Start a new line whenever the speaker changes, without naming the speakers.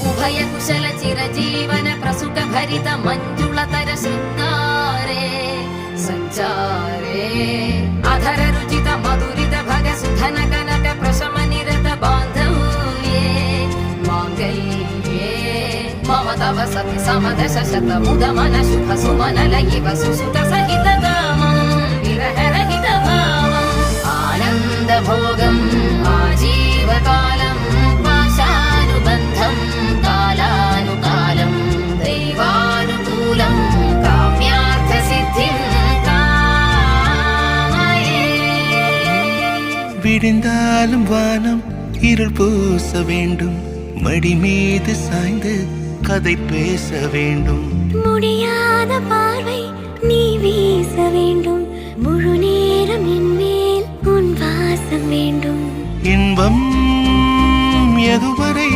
उभय कुशल चिरजीवन प्रसुख भरित मंजुलतर शृंगारे संचारे अधर रुचित मधुरित भग सुधन कनक प्रशम निरत बांधव्ये मांगल्ये मम तव सति समदश शत मुद मन शुभ सुमन लयिव सुसुत सहित गामं विरह रहित भावं आनंद भोगं आजीवकालं पाशानुबन्धं कालानुकालं दैवानुकूलं काम्यार्थ सिद्धिं कामये
விடிந்தாலும் வானம் இருள் பூச வேண்டும், மடி மீது சாய்ந்து கதை பேச வேண்டும்.
முடியாத பார்வை நீ வீச வேண்டும், முழு நேரம் என் மேல் உன் வாசம் வேண்டும்.
இன்பம் எதுவரை